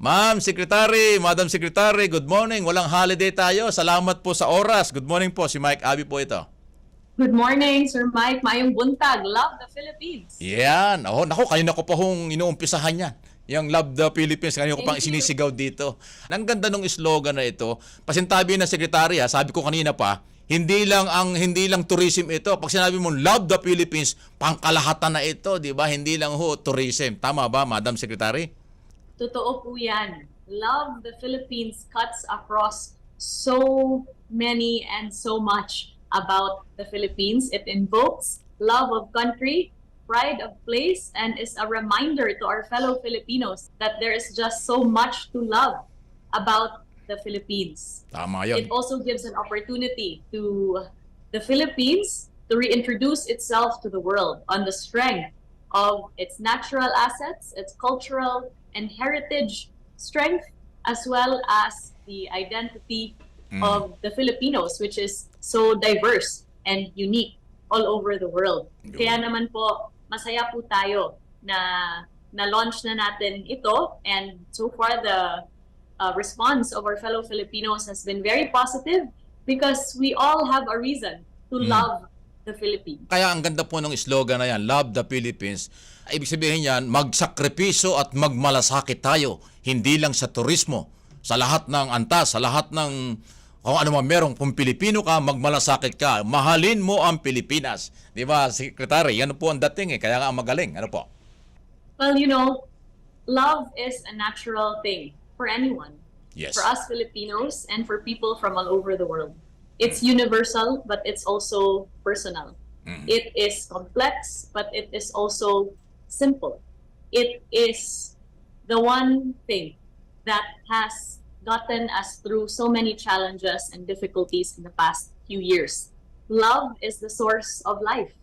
Ma'am Secretary, Madam Secretary, good morning. Walang holiday tayo. Salamat po sa oras. Good morning po. Si Mike Abe po ito. Good morning, Sir Mike. Mayong buntag. Love the Philippines. Yan. Oh, naku, kanina ko pa hong inuumpisahan yan. Yung Love the Philippines, kanina ko pang sinisigaw dito. Ang ganda ng slogan na ito. Pasintabi na Secretary, sabi ko kanina pa, hindi lang tourism ito. Pag sinabi mo Love the Philippines, pangkalahatan na ito, 'di ba? Hindi lang tourism. Tama ba, Madam Secretary? Totoo po yan. Love the Philippines cuts across so many and so much about the Philippines. It invokes love of country, pride of place, and is a reminder to our fellow Filipinos that there is just so much to love about the Philippines. Tama yun. It also gives an opportunity to the Philippines to reintroduce itself to the world on the strength of its natural assets, its cultural and heritage strength, as well as the identity of the Filipinos, which is so diverse and unique all over the world. Kaya naman po, masaya po tayo na na-launch na natin ito, and so far the response of our fellow Filipinos has been very positive because we all have a reason to love the Philippines. Kaya ang ganda po ng slogan na yan, Love the Philippines. Ibig sabihin yan, magsakripiso at magmalasakit tayo. Hindi lang sa turismo, sa lahat ng antas, sa lahat ng kung ano man merong, kung Pilipino ka, magmalasakit ka. Mahalin mo ang Pilipinas. Di ba, Secretary? Yan po ang dating Kaya nga magaling. Ano po? Well, you know, love is a natural thing for anyone. Yes. For us Filipinos and for people from all over the world. It's universal, but it's also personal. It is complex, but it is also simple. It is the one thing that has gotten us through so many challenges and difficulties in the past few years. Love is the source of life.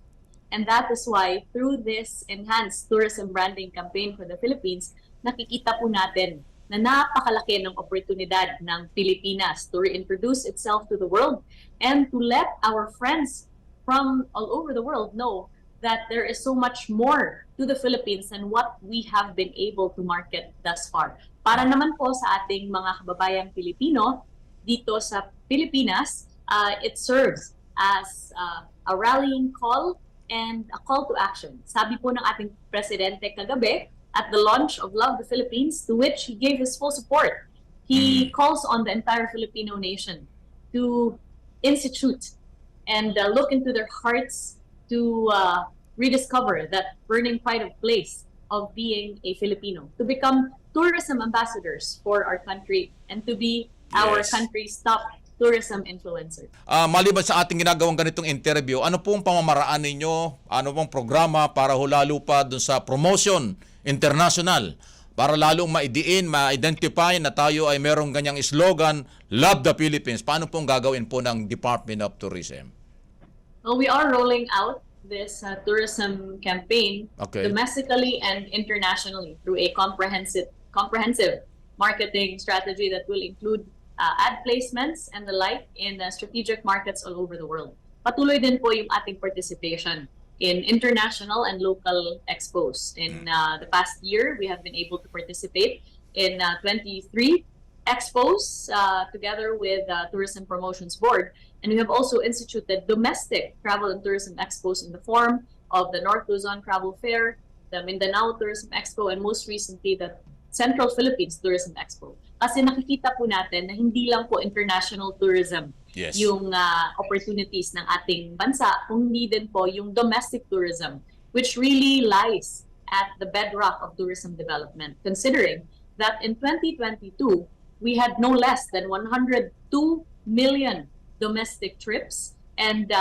And that is why through this enhanced tourism branding campaign for the Philippines, nakikita po natin na napakalaki ng oportunidad ng Pilipinas to reintroduce itself to the world and to let our friends from all over the world know that there is so much more to the Philippines than what we have been able to market thus far. Para naman po sa ating mga kababayang Pilipino dito sa Pilipinas, it serves as a rallying call and a call to action. Sabi po ng ating presidente kagabi, at the launch of Love the Philippines, to which he gave his full support. He calls on the entire Filipino nation to institute and look into their hearts to rediscover that burning pride of place of being a Filipino, to become tourism ambassadors for our country, and to be our country's top tourism influencer. Maliban sa ating ginagawang ganitong interview, ano pong pamamaraan ninyo, ano pong programa para lalo pa dun sa promotion international, para lalong maidiin, ma-identify na tayo ay merong ganyang slogan, Love the Philippines? Paano pong gagawin po ng Department of Tourism? Well, we are rolling out this tourism campaign domestically and internationally through a comprehensive marketing strategy that will include ad placements and the like in strategic markets all over the world. Patuloy din po yung ating participation in international and local expos. In the past year, we have been able to participate in 23 expos together with Tourism Promotions Board. And we have also instituted domestic travel and tourism expos in the form of the North Luzon Travel Fair, the Mindanao Tourism Expo, and most recently the Central Philippines Tourism Expo. Kasi nakikita po natin na hindi lang po international tourism yung opportunities ng ating bansa, kung hindi din po yung domestic tourism, which really lies at the bedrock of tourism development, considering that in 2022, we had no less than 102 million domestic trips, and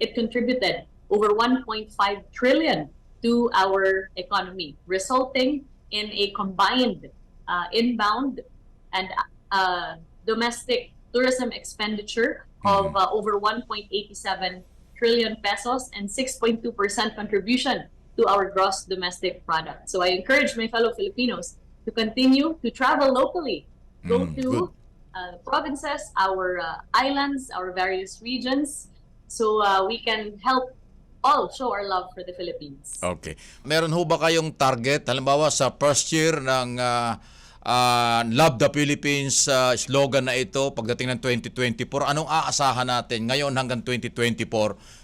it contributed over 1.5 trillion to our economy, resulting in a combined inbound and domestic tourism expenditure of over 1.87 trillion pesos and 6.2% contribution to our gross domestic product. So I encourage my fellow Filipinos to continue to travel locally, go to the provinces, our islands, our various regions, so we can help all show our love for the Philippines. Okay. Meron ho ba kayong target, halimbawa sa first year ng Love the Philippines slogan na ito pagdating ng 2024? Anong aasahan natin ngayon hanggang 2024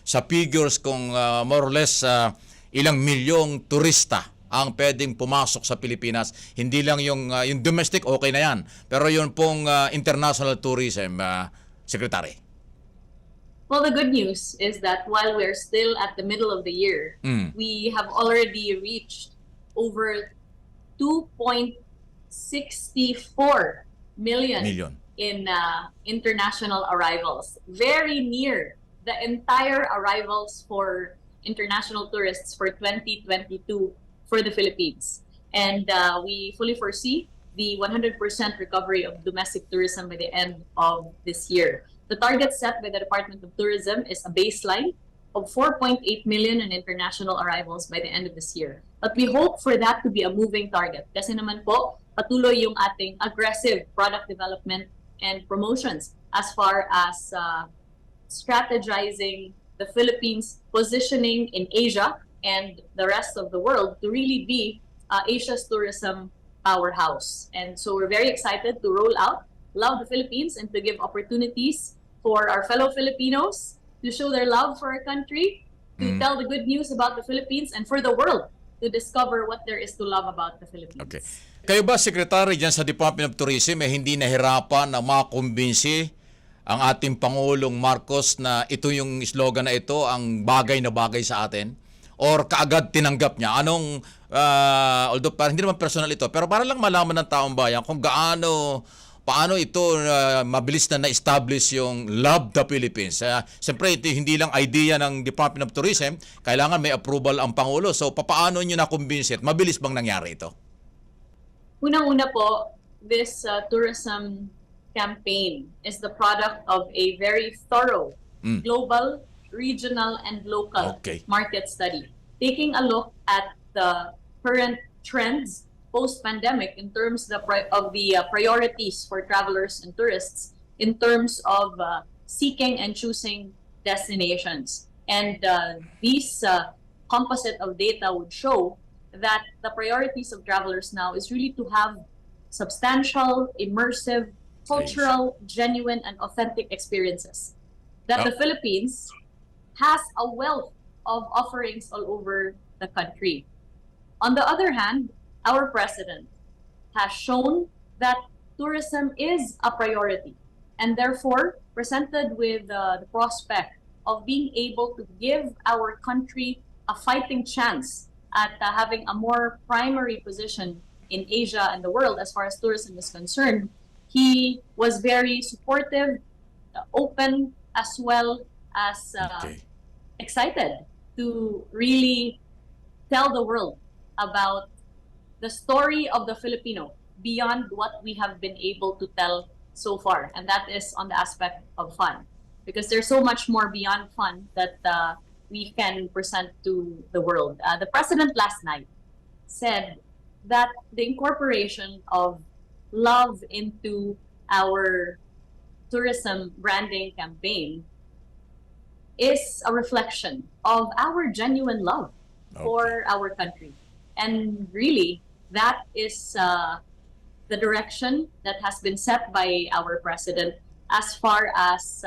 sa figures kung more or less ilang milyong turista ang pwedeng pumasok sa Pilipinas? Hindi lang yung domestic, okay na yan. Pero yun pong international tourism, Secretary. Well, the good news is that while we're still at the middle of the year, we have already reached over 2.64 million in international arrivals. Very near the entire arrivals for international tourists for 2022 for the Philippines. And we fully foresee the 100% recovery of domestic tourism by the end of this year. The target set by the Department of Tourism is a baseline of 4.8 million in international arrivals by the end of this year. But we hope for that to be a moving target. Kasi naman po, patuloy yung ating aggressive product development and promotions as far as strategizing the Philippines' positioning in Asia and the rest of the world to really be Asia's tourism powerhouse. And so we're very excited to roll out Love the Philippines and to give opportunities for our fellow Filipinos to show their love for our country, to tell the good news about the Philippines, and for the world to discover what there is to love about the Philippines. Okay. Kayo ba, Secretary, dyan sa Department of Tourism, hindi nahirapan na makumbinsi ang ating Pangulong Marcos na ito yung slogan na ito ang bagay na bagay sa atin? Or kaagad tinanggap niya? Anong, although hindi naman personal ito, pero para lang malaman ng taong bayan kung paano ito mabilis na na-establish yung Love the Philippines. Siyempre, hindi lang idea ng Department of Tourism, kailangan may approval ang Pangulo. So, paano nyo na-convince at mabilis bang nangyari ito? Unang-una po, this tourism campaign is the product of a very thorough global, regional, and local market study. Taking a look at the current trends post-pandemic in terms of the priorities for travelers and tourists in terms of seeking and choosing destinations. And these composite of data would show that the priorities of travelers now is really to have substantial, immersive, cultural, genuine, and authentic experiences. That the Philippines has a wealth of offerings all over the country. On the other hand, our president has shown that tourism is a priority and therefore presented with the prospect of being able to give our country a fighting chance at having a more primary position in Asia and the world as far as tourism is concerned. He was very supportive, open, as well as excited to really tell the world about the story of the Filipino beyond what we have been able to tell so far. And that is on the aspect of fun. Because there's so much more beyond fun that we can present to the world. The president last night said that the incorporation of love into our tourism branding campaign is a reflection of our genuine love for our country. And really, that is the direction that has been set by our president as far as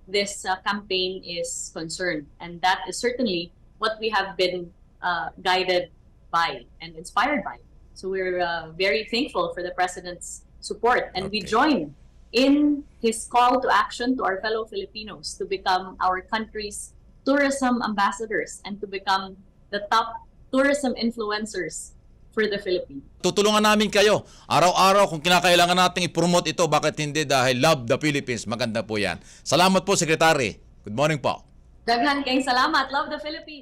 this campaign is concerned. And that is certainly what we have been guided by and inspired by. So we're very thankful for the president's support. And we join in his call to action to our fellow Filipinos to become our country's tourism ambassadors and to become the top tourism influencers for the Philippines. Tutulungan namin kayo araw-araw kung kinakailangan nating i-promote ito. Bakit hindi? Dahil Love the Philippines. Maganda po yan. Salamat po, Secretary. Good morning po. Daghan kayong salamat. Love the Philippines.